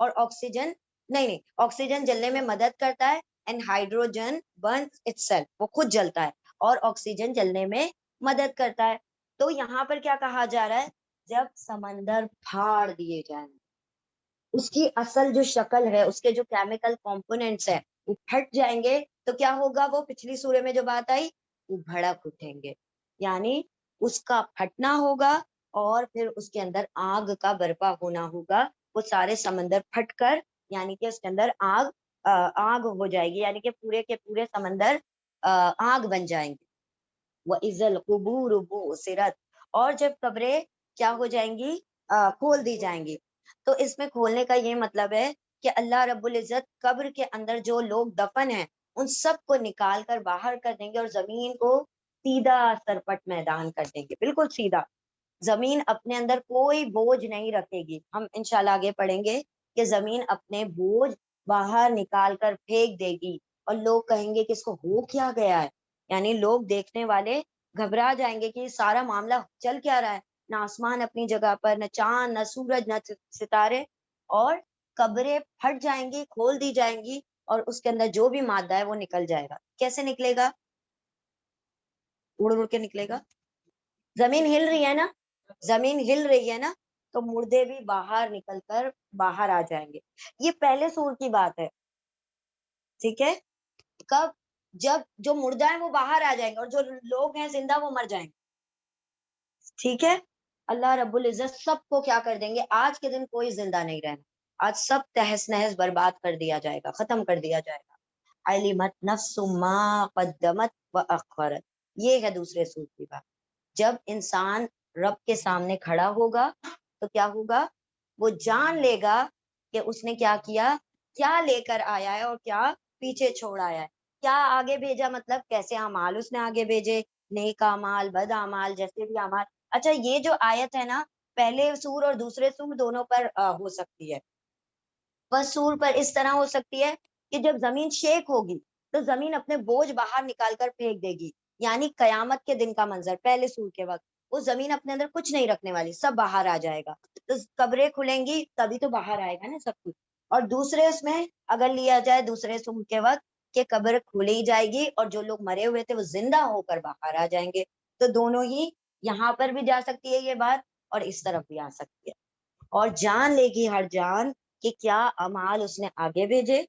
اور آکسیجن نہیں آکسیجن جلنے میں مدد کرتا ہے اینڈ ہائیڈروجن برنس اٹسیلف، وہ خود جلتا ہے اور آکسیجن جلنے میں مدد کرتا ہے. تو یہاں پر کیا کہا جا رہا ہے، جب سمندر پھاڑ دیے جائیں، اس کی اصل جو شکل ہے، اس کے جو کیمیکل کمپوننٹس ہیں وہ پھٹ جائیں گے، تو کیا ہوگا، وہ پچھلی سورے میں جو بات آئی، وہ بھڑک اٹھیں گے، یعنی اس کا پھٹنا ہوگا اور پھر اس کے اندر آگ کا برپا ہونا ہوگا. وہ سارے سمندر پھٹ کر یعنی کہ اس کے اندر آگ ہو جائے گی، یعنی کہ پورے کے پورے سمندر آگ بن جائیں گے. وَإِذَا الْقُبُورُ بُعْثِرَتْ، اور جب قبریں کیا ہو جائیں گی، کھول دی جائیں گی. تو اس میں کھولنے کا یہ مطلب ہے کہ اللہ رب العزت قبر کے اندر جو لوگ دفن ہیں ان سب کو نکال کر باہر کر دیں گے اور زمین کو سیدھا سرپٹ میدان کر دیں گے، بالکل سیدھا. زمین اپنے اندر کوئی بوجھ نہیں رکھے گی. ہم انشاءاللہ آگے پڑھیں گے کہ زمین اپنے بوجھ باہر نکال کر پھینک دے گی اور لوگ کہیں گے کہ اس کو ہو کیا گیا ہے، یعنی لوگ دیکھنے والے گھبرا جائیں گے کہ یہ سارا معاملہ چل کیا رہا ہے، نہ آسمان اپنی جگہ پر، نہ چاند، نہ سورج، نہ ستارے، اور قبریں پھٹ جائیں گی، کھول دی جائیں گی اور اس کے اندر جو بھی مادہ ہے وہ نکل جائے گا. کیسے نکلے گا؟ اڑ اڑ کے نکلے گا. زمین ہل رہی ہے نا، زمین ہل رہی ہے نا، تو مردے بھی باہر نکل کر باہر آ جائیں گے. یہ پہلے سور کی بات ہے، ٹھیک ہے. کب؟ جب جو مردہ ہے وہ باہر آ جائیں گے اور جو لوگ ہیں زندہ وہ مر جائیں گے، ٹھیک ہے. اللہ رب العزت سب کو کیا کر دیں گے، آج کے دن کوئی زندہ نہیں رہنا، آج سب تہس نہس برباد کر دیا جائے گا، ختم کر دیا جائے گا. علمت نفس ما قدمت واخرت، یہ ہے دوسرے سور کی بات. جب انسان رب کے سامنے کھڑا ہوگا تو کیا ہوگا، وہ جان لے گا کہ اس نے کیا کیا، کیا لے کر آیا ہے اور کیا پیچھے چھوڑ آیا ہے، کیا آگے بھیجا، مطلب کیسے اعمال اس نے آگے بھیجے، نیک اعمال، بد اعمال، جیسے بھی اعمال. اچھا یہ جو آیت ہے نا، پہلے سور اور دوسرے سور دونوں پر ہو سکتی ہے. بس سور پر اس طرح ہو سکتی ہے کہ جب زمین شیک ہوگی تو زمین اپنے بوجھ باہر نکال کر پھینک دے گی، یعنی قیامت کے دن کا منظر. پہلے سور کے وقت وہ زمین اپنے اندر کچھ نہیں رکھنے والی، سب باہر آ جائے گا، تو قبریں کھلیں گی تبھی تو باہر آئے گا نا سب کچھ. اور دوسرے اس میں اگر لیا جائے دوسرے سور کے وقت کہ قبر کھلی جائے گی اور جو لوگ مرے ہوئے تھے وہ زندہ ہو کر باہر آ جائیں گے. تو دونوں ہی، یہاں پر بھی جا سکتی ہے یہ بات اور اس طرف بھی آ سکتی ہے. اور جان لے گی ہر جان کہ کیا اعمال اس نے آگے بھیجے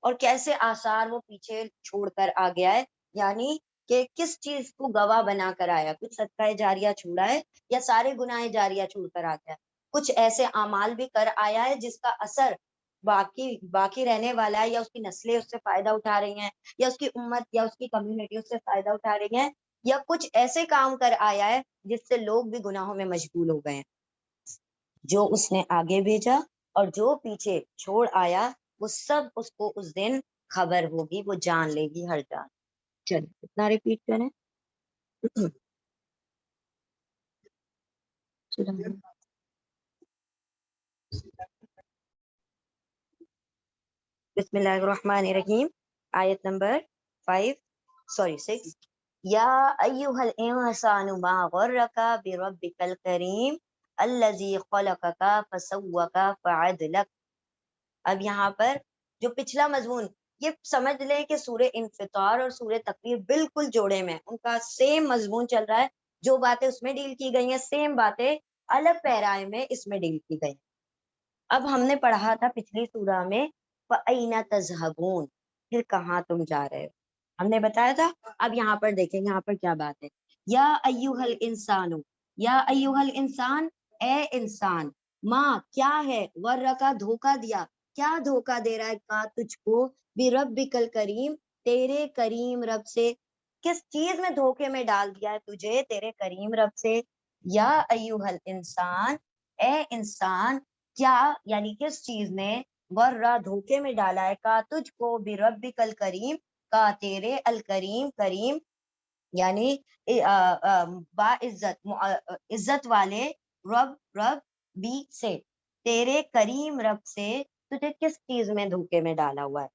اور کیسے آثار وہ پیچھے چھوڑ کر آ گیا ہے، یعنی کہ کس چیز کو گواہ بنا کر آیا. کچھ صدقہ جاریہ چھوڑا ہے یا سارے گناہ جاریہ چھوڑ کر آ گیا، کچھ ایسے اعمال بھی کر آیا ہے جس کا اثر باقی رہنے والا ہے، یا اس کی نسلیں اس سے فائدہ اٹھا رہی ہیں، یا اس کی امت یا اس کی کمیونٹی اس سے فائدہ اٹھا رہی ہیں، یا کچھ ایسے کام کر آیا ہے جس سے لوگ بھی گناہوں میں مشغول ہو گئے ہیں. جو اس نے آگے بھیجا اور جو پیچھے چھوڑ آیا وہ سب اس کو اس دن خبر ہوگی، وہ جان لے گی ہر جان. چلیے اتنا ریپیٹ کریں. بسم اللہ الرحمن الرحیم. آیت نمبر 6. یا ایھا الانسان ما غرک بربک الکریم الذی خلقک فسوک فعدلک. اب یہاں پر جو پچھلا مضمون، یہ سمجھ لیں کہ سورہ انفطار اور سورہ تکویر بالکل جوڑے میں، ان کا سیم مضمون چل رہا ہے. جو باتیں اس میں ڈیل کی گئی ہیں سیم باتیں الگ پیرائے میں اس میں ڈیل کی گئی. اب ہم نے پڑھا تھا پچھلی سورہ میں فَأَيْنَ تَذْهَبُونَ، پھر کہاں تم جا رہے ہو، ہم نے بتایا تھا. اب یہاں پر دیکھیں یہاں پر کیا بات ہے. یا ایھا الانسان، یا ایھا الانسان، اے انسان، ماں کیا ہے، غرکا دھوکا دیا، کیا دھوکا دے رہا ہے، کا تجھ کو، بربک الکریم، تیرے کریم رب سے. کس چیز میں دھوکے میں ڈال دیا ہے تجھے تیرے کریم رب سے. یا ایھا الانسان، اے انسان، کیا یعنی کس چیز نے، غرہ دھوکے میں ڈالا ہے، کا تجھ کو، بربک الکریم، کا تیرے الکریم کریم یعنی با عزت عزت والے رب بھی سے، تیرے کریم رب سے تجھے کس چیز میں دھوکے میں ڈالا ہوا ہے.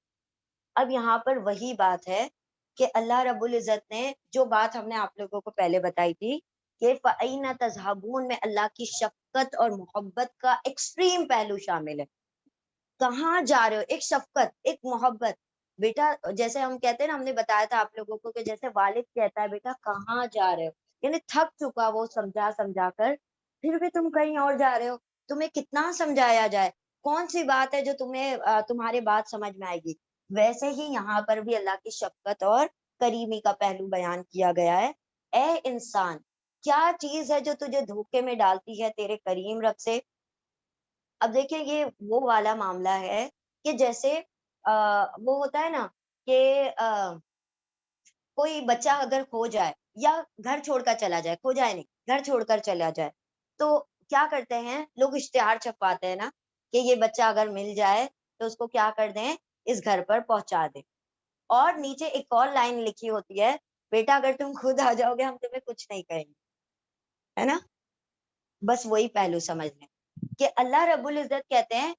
اب یہاں پر وہی بات ہے کہ اللہ رب العزت نے جو بات ہم نے آپ لوگوں کو پہلے بتائی تھی کہ فَأَيْنَ تَذْهَبُونَ میں اللہ کی شفقت اور محبت کا ایکسٹریم پہلو شامل ہے. کہاں جا رہے ہو، ایک شفقت، ایک محبت. بیٹا جیسے ہم کہتے ہیں نا، ہم نے بتایا تھا آپ لوگوں کو کہ جیسے والد کہتا ہے بیٹا کہاں جا رہے ہو، یعنی تھک چکا وہ سمجھا سمجھا کر، پھر بھی تم کہیں اور جا رہے ہو. تمہیں کتنا سمجھایا جائے، کون سی بات ہے جو تمہیں تمہارے بات سمجھ میں آئے گی. ویسے ہی یہاں پر بھی اللہ کی شفقت اور کریمی کا پہلو بیان کیا گیا ہے. اے انسان، کیا چیز ہے جو تجھے دھوکے میں ڈالتی ہے تیرے کریم رب سے. اب دیکھیں یہ وہ والا معاملہ ہے کہ جیسے وہ ہوتا ہے نا کہ کوئی بچہ اگر کھو جائے یا گھر چھوڑ کر چلا جائے، کھو جائے نہیں، گھر چھوڑ کر چلا جائے، تو کیا کرتے ہیں لوگ، اشتہار چھپواتے ہیں نا کہ یہ بچہ اگر مل جائے تو اس کو کیا کر دیں، اس گھر پر پہنچا دیں. اور نیچے ایک اور لائن لکھی ہوتی ہے، بیٹا اگر تم خود آ جاؤ گے ہم تمہیں کچھ نہیں کہیں گے، ہے نا. بس وہی پہلو سمجھ لیں کہ اللہ رب العزت کہتے ہیں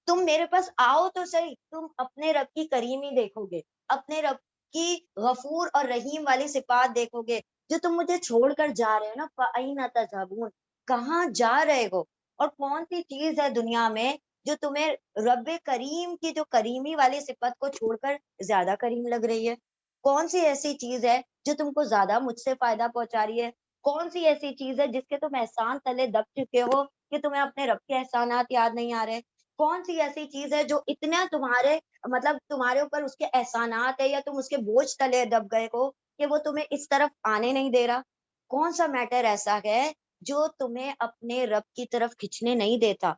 تم میرے پاس آؤ تو صحیح، تم اپنے رب کی کریمی دیکھو گے، اپنے رب کی غفور اور رحیم والی صفات دیکھو گے. جو تم مجھے چھوڑ کر جا رہے ہو نا، فَأَيْنَ تَذْهَبُونَ، کہاں جا رہے ہو. اور کون سی چیز ہے دنیا میں جو تمہیں رب کریم کی جو کریمی والی صفت کو چھوڑ کر زیادہ کریم لگ رہی ہے. کون سی ایسی چیز ہے جو تم کو زیادہ مجھ سے فائدہ پہنچا رہی ہے. کون سی ایسی چیز ہے جس کے تم احسان تلے دب چکے ہو کہ تمہیں اپنے رب کے احسانات یاد نہیں آ رہے. کون سی ایسی چیز ہے جو اتنا تمہارے مطلب تمہارے اوپر اس کے احسانات ہے یا تم اس کے بوجھ تلے دب گئے ہو کہ وہ تمہیں اس طرف آنے نہیں دے رہا. کون سا میٹر ایسا ہے جو تمہیں اپنے رب کی طرف کھینچنے نہیں دیتا.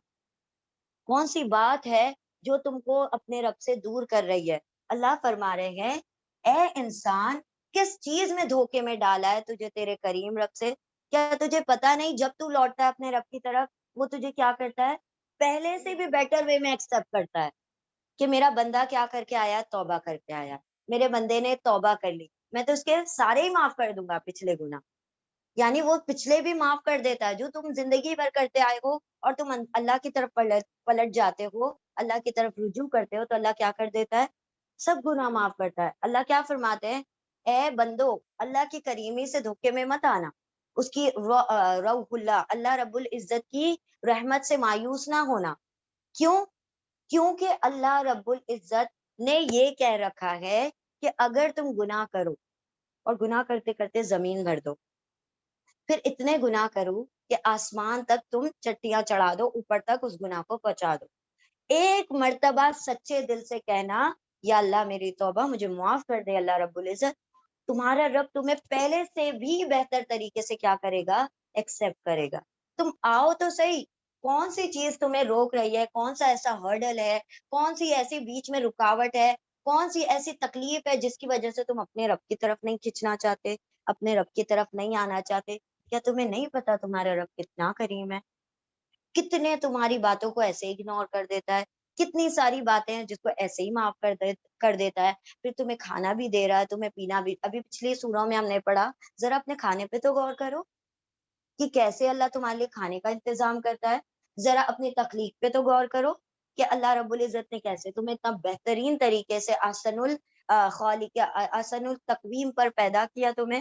کون سی بات ہے جو تم کو اپنے رب سے دور کر رہی ہے. اللہ فرما رہے ہیں اے انسان، کس چیز میں دھوکے میں ڈالا ہے تجھے تیرے کریم رب سے. کیا تجھے پتا نہیں جب تو لوٹتا ہے اپنے رب کی طرف وہ تجھے کیا کرتا ہے، پہلے سے بھی بیٹر وے میں ایکسپٹ کرتا ہے کہ میرا بندہ کیا کر کے آیا، توبہ کر کے آیا، میرے بندے نے توبہ کر لی، میں تو اس کے سارے ہی معاف کر دوں گا پچھلے گناہ. یعنی وہ پچھلے بھی معاف کر دیتا ہے جو تم زندگی بھر کرتے آئے ہو اور تم اللہ کی طرف پلٹ جاتے ہو، اللہ کی طرف رجوع کرتے ہو تو اللہ کیا کر دیتا ہے، سب گناہ معاف کرتا ہے. اللہ کیا فرماتے ہیں، اے بندو اللہ کی کریمی سے دھوکے میں مت آنا، اس کی روح اللہ، اللہ رب العزت کی رحمت سے مایوس نہ ہونا. کیوں؟ کیونکہ اللہ رب العزت نے یہ کہہ رکھا ہے کہ اگر تم گناہ کرو اور گناہ کرتے کرتے زمین بھر دو، پھر اتنے گناہ کرو کہ آسمان تک تم چٹیاں چڑھا دو، اوپر تک اس گناہ کو پہنچا دو، ایک مرتبہ سچے دل سے کہنا یا اللہ میری توبہ، مجھے معاف کر دے اللہ رب العزت، تمہارا رب تمہیں پہلے سے بھی بہتر طریقے سے کیا کرے گا، ایکسپٹ کرے گا. تم آؤ تو صحیح، کون سی چیز تمہیں روک رہی ہے، کون سا ایسا ہرڈل ہے، کون سی ایسی بیچ میں رکاوٹ ہے، کون سی ایسی تکلیف ہے جس کی وجہ سے تم اپنے رب کی طرف نہیں کھنچنا چاہتے، اپنے رب کی طرف نہیں آنا چاہتے. کیا تمہیں نہیں پتا تمہارا رب کتنا کریم ہے، کتنے تمہاری باتوں کو ایسے اگنور کر دیتا ہے، کتنی ساری باتیں ہیں جس کو ایسے ہی معاف کر دیتا ہے. پھر تمہیں کھانا بھی دے رہا ہے، تمہیں پینا بھی. ابھی پچھلی سوروں میں ہم نے پڑھا، ذرا اپنے کھانے پہ تو غور کرو کہ کیسے اللہ تمہارے لیے کھانے کا انتظام کرتا ہے. ذرا اپنی تخلیق پہ تو غور کرو کہ اللہ رب العزت نے کیسے تمہیں اتنا بہترین طریقے سے احسن الخالق، احسن التقویم پر پیدا کیا تمہیں.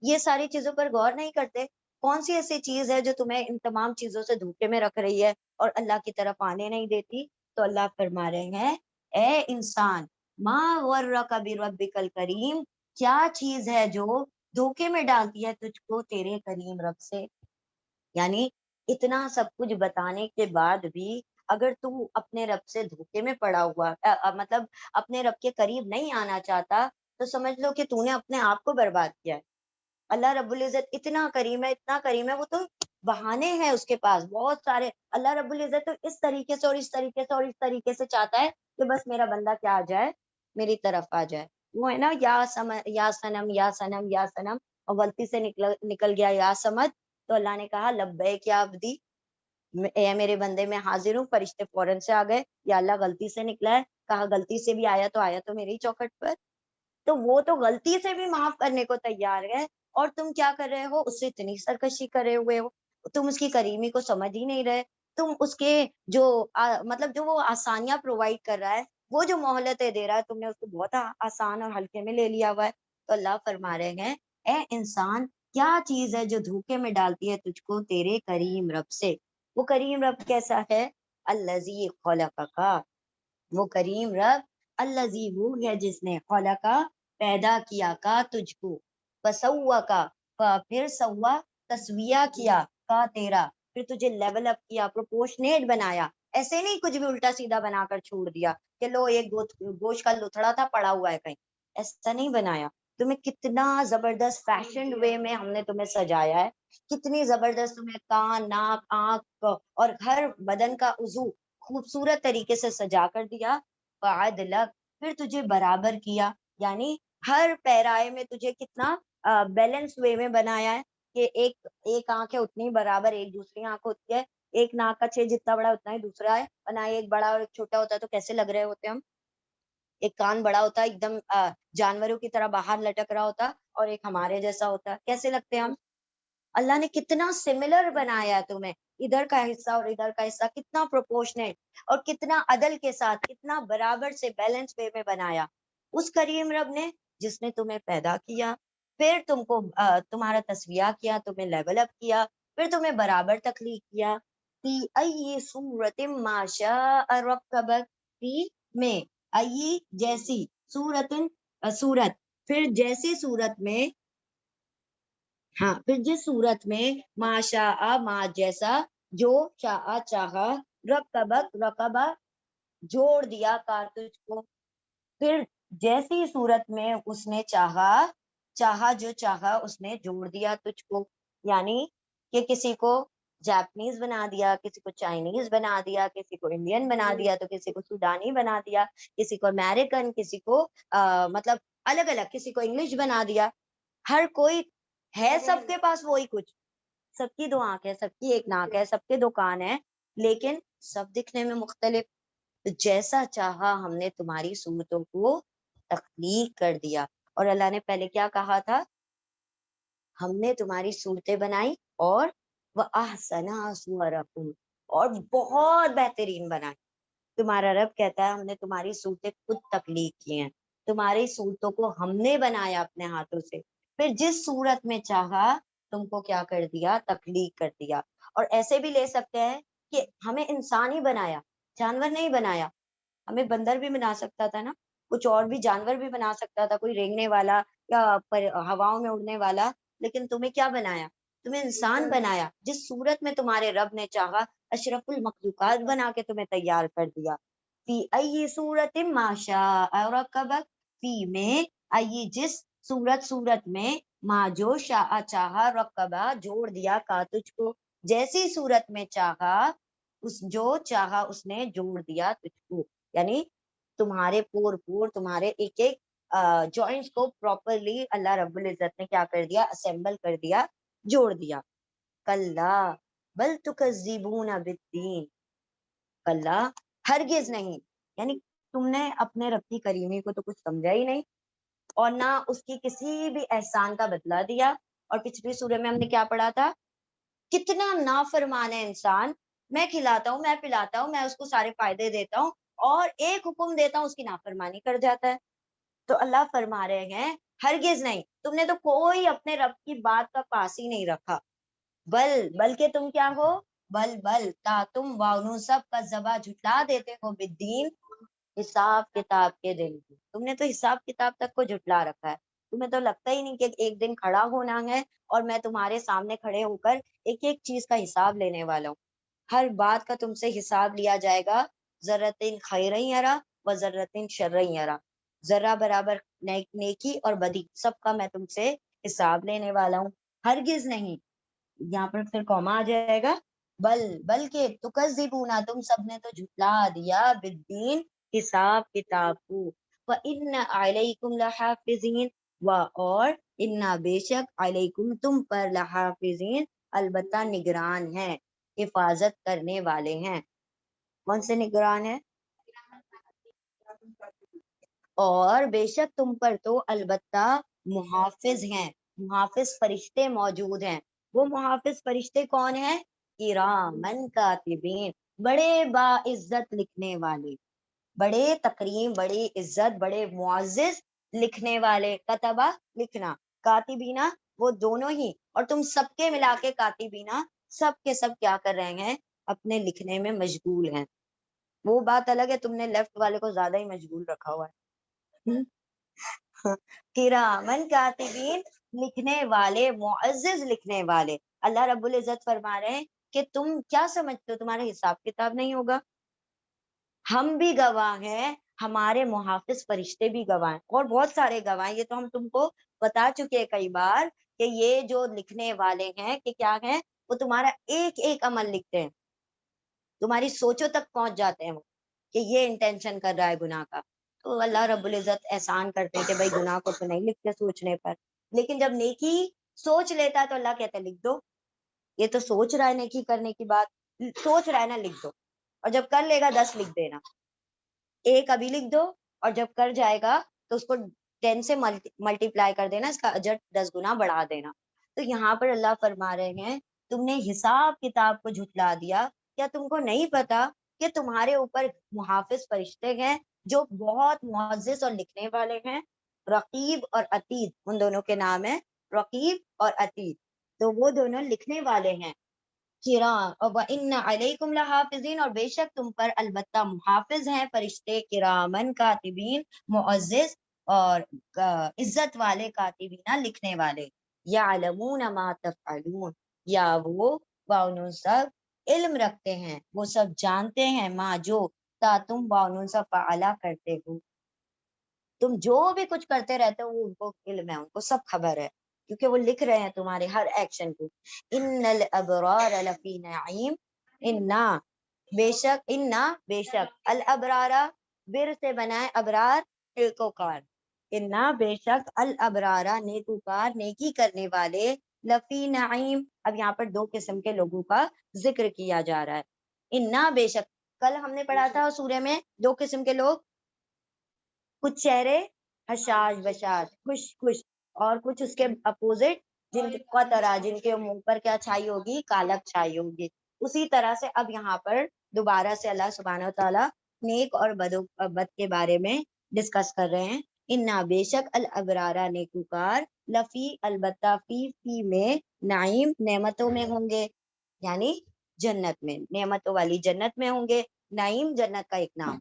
یہ ساری چیزوں پر غور نہیں کرتے. کون سی ایسی چیز ہے جو تمہیں ان تمام چیزوں سے دھوکے میں رکھ رہی ہے اور اللہ کی طرف آنے نہیں دیتی. تو اللہ فرما رہے ہیں اے انسان، ما غرک بربک الکریم، کیا چیز ہے جو دھوکے میں ڈالتی ہے تجھ کو تیرے کریم رب سے. یعنی اتنا سب کچھ بتانے کے بعد بھی اگر تو اپنے رب سے دھوکے میں پڑا ہوا مطلب اپنے رب کے قریب نہیں آنا چاہتا، تو سمجھ لو کہ تو نے اپنے آپ کو برباد کیا ہے. اللہ رب العزت اتنا کریم ہے، اتنا کریم ہے، وہ تو بہانے ہیں اس کے پاس بہت سارے. اللہ رب العزت تو اس طریقے سے اور اس طریقے سے اور اس طریقے سے چاہتا ہے کہ بس میرا بندہ کیا آ جائے، میری طرف آ جائے. وہ ہے نا یا یا سنم یا سنم یا سنم، اور غلطی سے نکل گیا یا سمد، تو اللہ نے کہا لبیک یا عبدی، اے میرے بندے میں حاضر ہوں. فرشتے فوراً سے آ گئے، یا اللہ غلطی سے نکلا ہے. کہا غلطی سے بھی آیا تو میری چوکھٹ پر. تو وہ تو غلطی سے بھی معاف کرنے کو تیار ہے، اور تم کیا کر رہے ہو، اس سے اتنی سرکشی کرے ہوئے ہو. تم اس کی کریمی کو سمجھ ہی نہیں رہے. تم اس کے جو مطلب جو وہ آسانیاں پرووائڈ کر رہا ہے، وہ جو مہلتیں دے رہا ہے، تم نے اس کو بہت آسان اور ہلکے میں لے لیا ہوا ہے. تو اللہ فرما رہے ہیں اے انسان، کیا چیز ہے جو دھوکے میں ڈالتی ہے تجھ کو تیرے کریم رب سے. وہ کریم رب کیسا ہے، الذی خلقک، وہ کریم رب الذی وہ ہے جس نے خلقا پیدا کیا کا تجھ کو، فسوا کا پھر سوا تسویہ کیا کا تیرا پھر تجھے لیول اپ کیا، پروپورشنیٹ بنایا، ایسے نہیں کچھ بھی الٹا سیدھا بنا کر چھوڑ دیا کہ لو ایک گوشت کا لتھڑا تھا پڑا ہوا ہے کہیں، ایسا نہیں بنایا تمہیں۔ کتنا زبردست فیشن وے میں ہم نے تمہیں سجایا ہے، کتنی زبردست تمہیں کان ناک آنکھ اور ہر بدن کا عضو خوبصورت طریقے سے سجا کر دیا، فعدلک پھر تجھے برابر کیا، یعنی ہر پیرائے میں تجھے کتنا بیلنس وے میں بنایا ہے کہ ایک آنکھ ہے اتنی برابر ایک دوسری آنکھ ہوتی ہے، ایک ناک کا چھ جتنا بڑا اتنا ہی دوسرا ہے، ورنہ ایک بڑا اور ایک چھوٹا ہوتا ہے تو کیسے لگ رہے ہوتے ہم، ایک کان بڑا ہوتا ہے ایک دم جانوروں کی طرح باہر لٹک رہا ہوتا اور ایک ہمارے جیسا ہوتا ہے، کیسے لگتے ہیں ہم۔ اللہ نے کتنا سملر بنایا تمہیں، ادھر کا حصہ اور ادھر کا حصہ کتنا پروپورشنیٹ اور کتنا عدل کے ساتھ کتنا برابر سے بیلنس وے میں بنایا اس کریم رب نے جس نے تمہیں پیدا کیا، پھر تم کو تمہارا تسویہ کیا، تمہیں لیول اپ کیا، پھر تمہیں برابر تخلیق کیا، فی ای صورت ما شاء رکبک، فی میں ای جیسی صورت پھر جیسی صورت میں، ہاں پھر جس صورت میں ماشاء ما جیسا، جو شاء چاہا، رکبہ جوڑ دیا کارتوج کو، پھر جیسی صورت میں اس نے چاہا جو چاہا اس نے جوڑ دیا تجھ کو، یعنی کہ کسی کو جاپنیز بنا دیا، کسی کو چائنیز بنا دیا، کسی کو انڈین بنا دیا تو کسی کو سوڈانی بنا دیا، کسی کو امریکن، کسی کو مطلب الگ الگ، کسی کو انگلش بنا دیا، ہر کوئی ہے سب کے پاس وہی کچھ، سب کی دو آنکھ ہے، سب کی ایک ناک ہے، سب کے دو کان ہے، لیکن سب دکھنے میں مختلف۔ جیسا چاہا ہم نے تمہاری صورتوں کو تخلیق کر دیا، اور اللہ نے پہلے کیا کہا تھا، ہم نے تمہاری صورتیں بنائی اور وَأَحْسَنَ صُوَرَكُمْ اور بہت بہترین بنائی۔ تمہارا رب کہتا ہے ہم نے تمہاری صورتیں خود تخلیق کی ہیں، تمہاری صورتوں کو ہم نے بنایا اپنے ہاتھوں سے، پھر جس صورت میں چاہا تم کو کیا کر دیا، تخلیق کر دیا۔ اور ایسے بھی لے سکتے ہیں کہ ہمیں انسان ہی بنایا، جانور نہیں بنایا، ہمیں بندر بھی بنا سکتا تھا نا، کچھ اور بھی جانور بھی بنا سکتا تھا، کوئی رینگنے والا یا ہواؤں میں اڑنے والا، لیکن تمہیں کیا بنایا، تمہیں انسان بنایا، جس صورت میں تمہارے رب نے چاہا اشرف المخلوقات بنا کے تمہیں تیار کر دیا۔ فی ای صورت ما شاء رکبک، فی میں ای جس صورت میں ما جو شاء چاہا رکبہ جوڑ دیا کا تجھ کو، جیسی صورت میں چاہا اس جو چاہا اس نے جوڑ دیا تجھ کو، یعنی تمہارے پور تمہارے ایک ایک جوائنٹس کو پراپرلی اللہ رب العزت نے کیا کر دیا، اسمبل کر دیا، جوڑ دیا۔ کلا بل تکذبون بالدین، کلا ہرگز نہیں، یعنی تم نے اپنے رب کی کریمی کو تو کچھ سمجھا ہی نہیں اور نہ اس کی کسی بھی احسان کا بدلہ دیا۔ اور پچھلی سورہ میں ہم نے کیا پڑھا تھا، کتنا نافرمان ہے انسان، میں کھلاتا ہوں، میں پلاتا ہوں، میں اس کو سارے فائدے دیتا ہوں اور ایک حکم دیتا ہوں اس کی نافرمانی کر جاتا ہے۔ تو اللہ فرما رہے ہیں ہرگز نہیں، تم نے تو کوئی اپنے رب کی بات کا پاس ہی نہیں رکھا، بلکہ تم کیا ہو، بل تا تم واؤ سب کا ذبح جھٹلا دیتے ہو بالدین، حساب کتاب کے دن کی، تم نے تو حساب کتاب تک کو جھٹلا رکھا ہے، تمہیں تو لگتا ہی نہیں کہ ایک دن کھڑا ہونا ہے اور میں تمہارے سامنے کھڑے ہو کر ایک ایک چیز کا حساب لینے والا ہوں، ہر بات کا تم سے حساب لیا جائے گا، ذرتن خیرن یرا و ذرتن شرن یرا، ذرہ برابر نیکی اور بدی سب کا میں تم سے حساب لینے والا ہوں۔ ہرگز نہیں، یہاں پر پھر کوما آ جائے گا، بلکہ تکذبونا تم سب نے تو جھٹلا دیا بالدین حساب کتاب کو، وَإِنَّ عَلَيْكُمْ لَحَافِظِينَ اور اِنَّا بے شک علیکم تم پر لحافظین البتہ نگران ہیں، حفاظت کرنے والے ہیں۔ کون سے نگران ہیں؟ اور بے شک تم پر تو البتہ محافظ ہیں، محافظ فرشتے موجود ہیں۔ وہ محافظ فرشتے کون ہیں؟ کرامن کاتبین، بڑے باعزت لکھنے والے، بڑے تکریم، بڑی عزت، بڑے معزز لکھنے والے، کتبہ لکھنا، کاتبینہ وہ دونوں ہی، اور تم سب کے ملا کے کاتبینہ سب کے سب کیا کر رہے ہیں، اپنے لکھنے میں مشغول ہیں۔ وہ بات الگ ہے، تم نے لیفٹ والے کو زیادہ ہی مشغول رکھا ہوا ہے. کرامن کاتبین، لکھنے والے، معزز لکھنے والے. اللہ رب العزت فرما رہے ہیں کہ تم کیا سمجھتے ہو تمہارا حساب کتاب نہیں ہوگا؟ ہم بھی گواہ ہیں، ہمارے محافظ فرشتے بھی گواہ ہیں، اور بہت سارے گواہ ہیں. یہ تو ہم تم کو بتا چکے ہیں کئی بار کہ یہ جو لکھنے والے ہیں کہ کیا ہیں، وہ تمہارا ایک ایک عمل لکھتے ہیں، تمہاری سوچوں تک پہنچ جاتے ہیں وہ کہ یہ انٹینشن کر رہا ہے گناہ کا. تو اللہ رب العزت احسان کرتے ہیں کہ بھائی گناہ کو تو نہیں لکھتے سوچنے پر، لیکن جب نیکی سوچ لیتا ہے تو اللہ کہتا ہے لکھ دو. یہ تو سوچ رہا ہے نیکی کرنے کی بات، سوچ رہا ہے نا، لکھ دو. اور جب کر لے گا 10 لکھ دینا، ایک ابھی لکھ دو، اور جب کر جائے گا تو اس کو 10 سے ملٹی پلائی کر دینا، اس کا اجر 10 گنا بڑھا دینا. تو یہاں پر اللہ فرما رہے ہیں تم نے حساب کتاب کو جھٹلا دیا، کیا تم کو نہیں پتا کہ تمہارے اوپر محافظ فرشتے ہیں جو بہت معزز اور لکھنے والے ہیں. رقیب اور عتید ان دونوں کے نام ہیں، رقیب اور عتید، تو وہ دونوں لکھنے والے ہیں. کرام وَإِنَّ عَلَيْكُمْ لَحَافِظِينَ، اور بے شک تم پر البتہ محافظ ہیں فرشتے، کرامن کاتبین، معزز اور عزت والے، کاتبین لکھنے والے. یعلمون ما تفعلون، یا وہ انہوں سب علم رکھتے ہیں، وہ سب جانتے ہیں، ما جو تا تم انہوں سب فعلا کرتے ہو، تم جو بھی کچھ کرتے رہتے ہو وہ ان کو علم ہے، ان کو سب خبر ہے، کیونکہ وہ لکھ رہے ہیں تمہارے ہر ایکشن کو. ان الابرار لفی نعیم، انا بے شک، انا بے شک، الابرارا بر سے بنائے ابرار نیکوکار، انا بے شک الابرارا نیکوکار نیکی کرنے والے، لفی نعیم. اب یہاں پر 2 قسم کے لوگوں کا ذکر کیا جا رہا ہے. انا بے شک، کل ہم نے پڑھا تھا سورہ میں 2 قسم کے لوگ، کچھ چہرے حشاش بشاش خوش خوش، اور کچھ اس کے اپوزٹ جن کا طرح، جن کے منہ پر کیا چھائی ہوگی، کالک چھائی ہوگی. اسی طرح سے اب یہاں پر دوبارہ سے اللہ سبحانہ و تعالیٰ نیک اور بد کے بارے میں ڈسکس کر رہے ہیں. انا بے شک الابرارا نیکوکار، لفی البتہ، فی میں، نعیم نعمتوں میں ہوں گے، یعنی جنت میں، نعمتوں والی جنت میں ہوں گے. نعیم جنت کا ایک نام.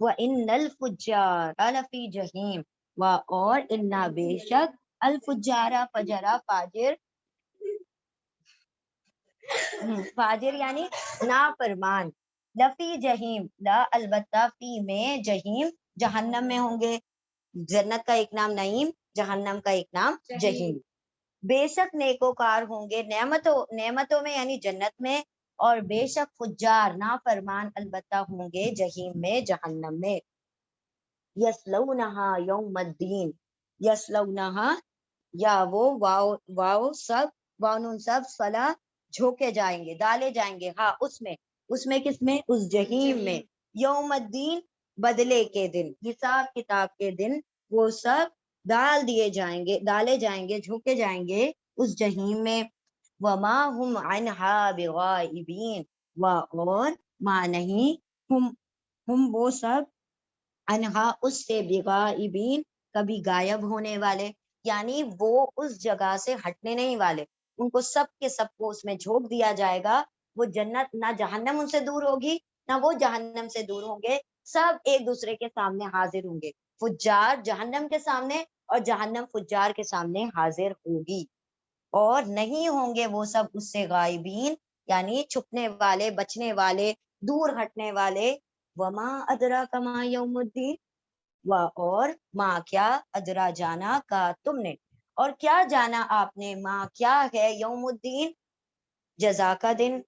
وَإِنَّ الْفُجَّارَ لَفِي جَحِيمٍ، اور اِنَّا بے شک، الفجارہ فجرہ فاجر، فاجر یعنی نافرمان، لفی جہیم لا البتہ، فی میں، جہیم جہنم میں ہوں گے. جنت کا ایک نام نعیم، جہنم کا ایک نام جہیم. بے شک نیکوکار ہوں گے نعمتوں میں یعنی جنت میں، اور بے شک فجار نافرمان البتہ ہوں گے جہیم میں، جہنم میں. یسلونہا یوم الدین، یسلونہا، یا وہ واو سب، وانون سب، صلاح جھوکے جائیں گے، ڈالے جائیں گے، ہاں اس میں کس میں، اس جہیم میں. یوم الدین بدلے کے دن، حساب کتاب کے دن، وہ سب ڈالے جائیں گے، جھوکے جائیں گے اس جہیم میں. وما ہم عنہا بغائبین، اور ما نہیں، ہم وہ سب، انہا اس سے، بغائبین کبھی غائب ہونے والے، یعنی وہ اس جگہ سے ہٹنے نہیں والے. ان کو سب کے سب کو اس میں جھونک دیا جائے گا. وہ جنت، نہ جہنم ان سے دور ہوگی، نہ وہ جہنم سے دور ہوں گے، سب ایک دوسرے کے سامنے حاضر ہوں گے. فجار جہنم کے سامنے، اور جہنم فجار کے سامنے حاضر ہوگی، اور نہیں ہوں گے وہ سب اس سے غائبین، یعنی چھپنے والے، بچنے والے، دور ہٹنے والے. وما ادراک ما یوم الدین، اور ماں کیا، ادرا جانا کا تم نے، اور کیا جانا آپ نے، ماں کیا ہے، یوم الدین جزا کا دن،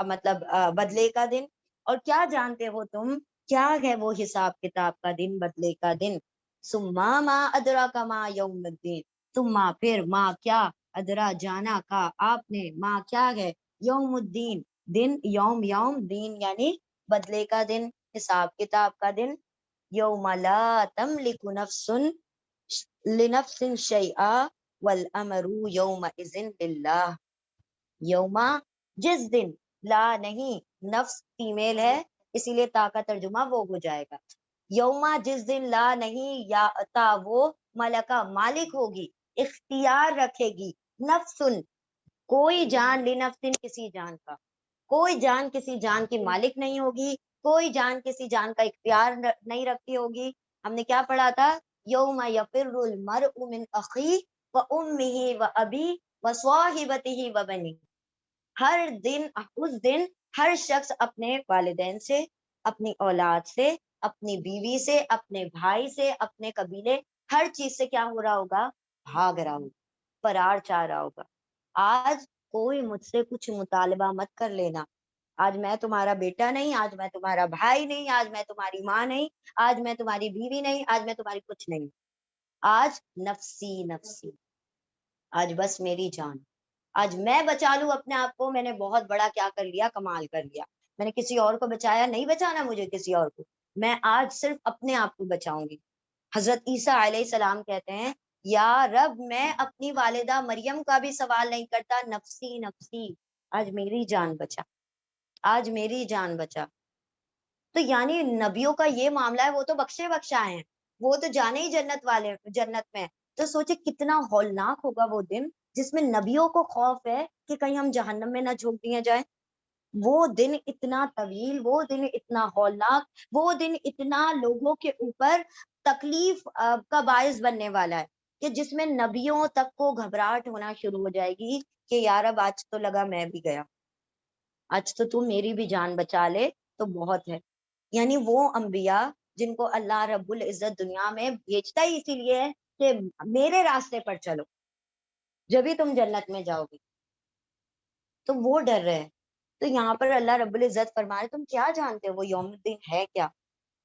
مطلب بدلے کا دن، اور کیا جانتے ہو تم، کیا ہے وہ حساب کتاب کا دن، بدلے کا دن. سما ما ادراک ما یوم الدین، سما پھر، ماں کیا، ادرا جانا کا آپ نے، ماں کیا ہے، یوم الدین دن، یوم دین یعنی بدلے کا دن، حساب کتاب کا دن. یوم لا تملک نفس لنفس شیئا والامر یومئذ للہ. یوما جس دن، لا نہیں، نفس فیمیل ہے اسی لیے تا کا ترجمہ وہ ہو جائے گا. یوما جس دن، لا نہیں، یا تا وہ، ملکہ مالک ہوگی، اختیار رکھے گی، نفسن کوئی جان، لنفسن کسی جان کا، کوئی جان کسی جان کی مالک نہیں ہوگی، کوئی جان کسی جان کا اختیار نہیں رکھتی ہوگی. ہم نے کیا پڑھا تھا؟ یوم یفر المرء من اخیہ و امہ و ابی و صاحبتہ و بنی. ہر دن اس دن ہر شخص اپنے والدین سے، اپنی اولاد سے، اپنی بیوی سے، اپنے بھائی سے، اپنے قبیلے، ہر چیز سے کیا ہو رہا ہوگا؟ بھاگ رہا ہوگا، فرار چاہ رہا ہوگا. آج کوئی مجھ سے کچھ مطالبہ مت کر لینا. آج میں تمہارا بیٹا نہیں، آج میں تمہارا بھائی نہیں، آج میں تمہاری ماں نہیں، آج میں تمہاری بیوی نہیں، آج میں تمہاری کچھ نہیں. آج نفسی نفسی، آج بس میری جان. آج میں بچا لوں اپنے آپ کو، میں نے بہت بڑا کیا کر لیا، کمال کر لیا. میں نے کسی اور کو بچایا نہیں، بچانا مجھے کسی اور کو. میں آج صرف اپنے آپ کو بچاؤں گی. حضرت عیسیٰ علیہ السلام کہتے ہیں یا رب میں اپنی والدہ مریم کا بھی سوال نہیں کرتا، نفسی نفسی، آج میری جان بچا، آج میری جان بچا. تو یعنی نبیوں کا یہ معاملہ ہے، وہ تو بخشے بخشائے ہیں، وہ تو جانے ہی جنت والے جنت میں. تو سوچے کتنا ہولناک ہوگا وہ دن جس میں نبیوں کو خوف ہے کہ کہیں ہم جہنم میں نہ جھونک دیے جائیں. وہ دن اتنا طویل، وہ دن اتنا ہولناک، وہ دن اتنا لوگوں کے اوپر تکلیف کا باعث بننے والا ہے کہ جس میں نبیوں تک کو گھبراہٹ ہونا شروع ہو جائے گی کہ یار اب آج تو لگا میں بھی گیا، آج تو میری بھی جان بچا لے تو بہت ہے. یعنی وہ انبیاء جن کو اللہ رب العزت دنیا میں بھیجتا ہی اسی لیے ہے کہ میرے راستے پر چلو، جبھی تم جنت میں جاؤ گی. تو وہ ڈر رہے ہیں. تو یہاں پر اللہ رب العزت فرما رہے تم کیا جانتے ہو وہ یوم الدین ہے کیا؟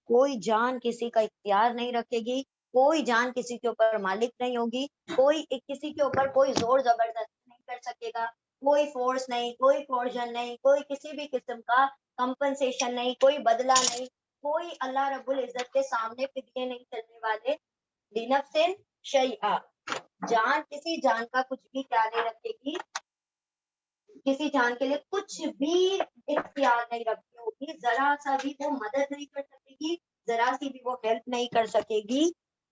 کوئی جان کسی کا اختیار نہیں رکھے گی، کوئی جان کسی کے اوپر مالک نہیں ہوگی، کوئی کسی کے اوپر کوئی زور زبردستی نہیں کر سکے گا، کوئی فورس نہیں، کوئی کورژن نہیں، کوئی کسی بھی قسم کا کمپنسیشن نہیں، کوئی بدلہ نہیں. کوئی اللہ رب العزت کے سامنے فدیے نہیں چلنے والے. لنفس شیئا، جان کسی جان کا کچھ بھی کیا نہیں رکھے گی، کسی جان کے لیے کچھ بھی اختیار نہیں رکھتی ہوگی، ذرا سا بھی وہ مدد نہیں کر سکے گی، ذرا سی بھی وہ ہیلپ نہیں کر سکے گی.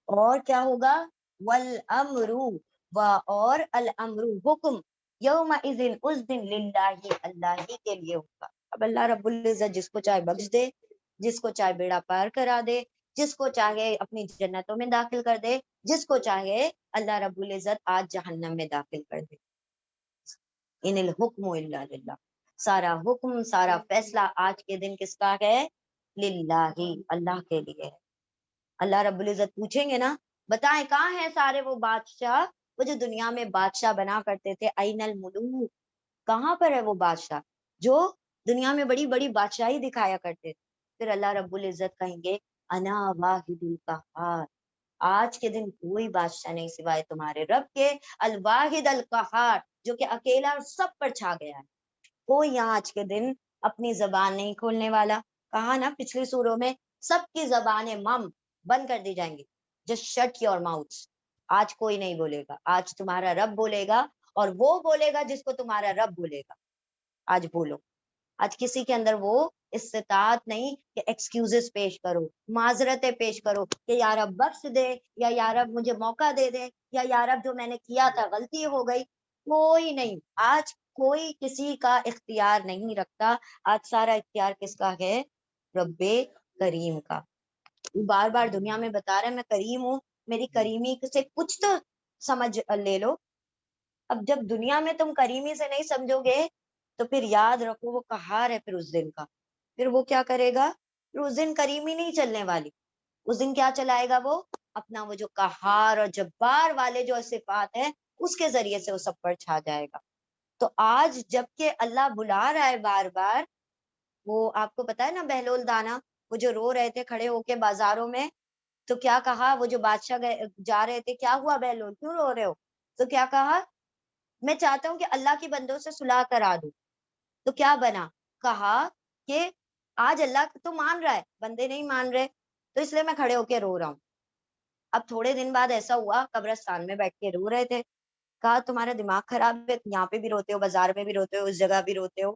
اور کیا ہوگا؟ والامر، اور الامر حکم، یومئذ اس دن للہ، اللہ ہی کے لیے ہوگا. اب اللہ رب العزت جس کو چاہے بخش دے، جس کو چاہے بیڑا پار کرا دے، جس کو چاہے اپنی جنتوں میں داخل کر دے، جس کو چاہے اللہ رب العزت آج جہنم میں داخل کر دے. ان الحکم الا للہ، سارا حکم، سارا فیصلہ آج کے دن کس کا ہے؟ للہ، اللہ کے لیے ہے. اللہ رب العزت پوچھیں گے نا، بتائیں کہاں ہیں سارے وہ بادشاہ، وہ جو دنیا میں بادشاہ بنا کرتے تھے؟ این الملوک، کہاں پر ہے وہ بادشاہ جو دنیا میں بڑی بڑی بادشاہی دکھایا کرتے تھے؟ پھر اللہ رب العزت کہیں گے انا واحد القہار، آج کے دن کوئی بادشاہ نہیں سوائے تمہارے رب کے، الواحد القہار، جو کہ اکیلا اور سب پر چھا گیا ہے. کوئی یہاں آج کے دن اپنی زبان نہیں کھولنے والا. کہا نا پچھلی سوروں میں سب کی زبانیں مم بند کر دی جائیں گی، جسٹ شٹ یور ماؤتھ. آج کوئی نہیں بولے گا، آج تمہارا رب بولے گا، اور وہ بولے گا جس کو تمہارا رب بولے گا. آج بولو. آج کسی کے اندر وہ استطاعت نہیں کہ ایکسکیوزز پیش کرو، معذرتیں پیش کرو کہ یا رب بخش دے، یا رب مجھے موقع دے دے، یا رب جو میں نے کیا تھا غلطی ہو گئی. کوئی نہیں. آج کوئی کسی کا اختیار نہیں رکھتا. آج سارا اختیار کس کا ہے؟ رب کریم کا. بار بار دنیا میں بتا رہے ہیں میں کریم ہوں، میری کریمی سے کچھ تو سمجھ لے لو. اب جب دنیا میں تم کریمی سے نہیں سمجھو گے تو پھر یاد رکھو وہ قہار ہے. پھر اس دن کا، پھر وہ کیا کرے گا؟ پھر اس دن کریمی نہیں چلنے والی. اس دن کیا چلائے گا؟ وہ اپنا وہ جو قہار اور جبار والے جو صفات ہیں اس کے ذریعے سے وہ سب پر چھا جائے گا. تو آج جب کہ اللہ بلا رہا ہے بار بار، وہ آپ کو پتا ہے نا بہلول دانا، وہ جو رو رہے تھے کھڑے ہو کے بازاروں میں، تو کیا کہا؟ وہ جو بادشاہ جا رہے تھے، کیا ہوا بہلول کیوں رو رہے ہو؟ تو کیا کہا؟ میں چاہتا ہوں کہ اللہ کی بندوں سے صلح کرا دوں. تو کیا بنا؟ کہا کہ آج اللہ تو مان رہا ہے، بندے نہیں مان رہے، تو اس لیے میں کھڑے ہو کے رو رہا ہوں. اب تھوڑے دن بعد ایسا ہوا قبرستان میں بیٹھ کے رو رہے تھے. کہا تمہارا دماغ خراب ہے، یہاں پہ بھی روتے ہو، بازار میں بھی روتے ہو، اس جگہ بھی روتے ہو،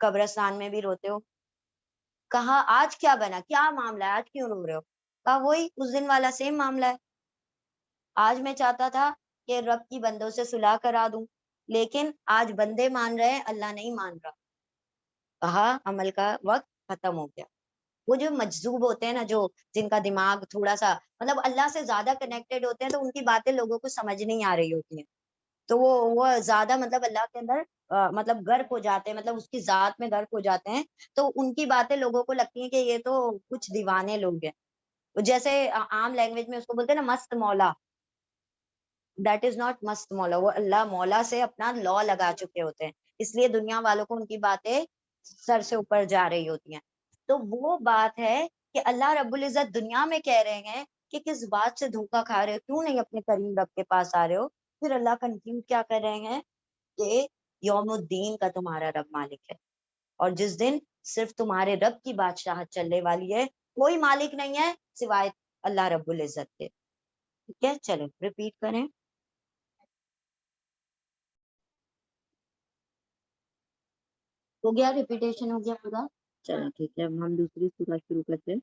قبرستان میں بھی روتے ہو. کہا آج کیا بنا، کیا معاملہ ہے، آج کیوں رو رہے ہو؟ کہا وہی اس دن والا سیم معاملہ ہے. آج میں چاہتا تھا کہ رب کی بندوں سے صلح کرا دوں، لیکن آج بندے مان رہے ہیں، اللہ نہیں مان رہا. کہا عمل کا وقت ختم ہو گیا. وہ جو مجذوب ہوتے ہیں نا، جو جن کا دماغ تھوڑا سا مطلب اللہ سے زیادہ کنیکٹڈ ہوتے ہیں، تو ان کی باتیں لوگوں کو سمجھ نہیں آ رہی ہوتی ہیں، تو وہ زیادہ مطلب اللہ کے اندر مطلب غرق ہو جاتے ہیں، مطلب اس کی ذات میں غرق ہو جاتے ہیں، تو ان کی باتیں لوگوں کو لگتی ہیں کہ یہ تو کچھ دیوانے لوگ ہیں. جیسے عام لینگویج میں اس کو بولتے ہیں نا مست مولا. دیٹ از ناٹ مست مولا. وہ اللہ مولا سے اپنا لا لگا چکے ہوتے ہیں، اس لیے دنیا والوں کو ان کی باتیں سر سے اوپر جا رہی ہوتی ہیں. تو وہ بات ہے کہ اللہ رب العزت دنیا میں کہہ رہے ہیں کہ کس بات سے دھوکا کھا رہے ہو، کیوں نہیں اپنے کریم رب کے پاس آ رہے ہو. پھر اللہ کنکلوڈ کیا کر رہے ہیں کہ یوم الدین کا تمہارا رب مالک ہے، اور جس دن صرف تمہارے رب کی بادشاہت چلنے والی ہے، کوئی مالک نہیں ہے سوائے اللہ رب العزت کے. ٹھیک ہے، چلو ریپیٹ کریں. ہو گیا ریپیٹیشن، ہو گیا پورا. چلو ٹھیک ہے، اب ہم دوسری سورہ شروع کرتے ہیں.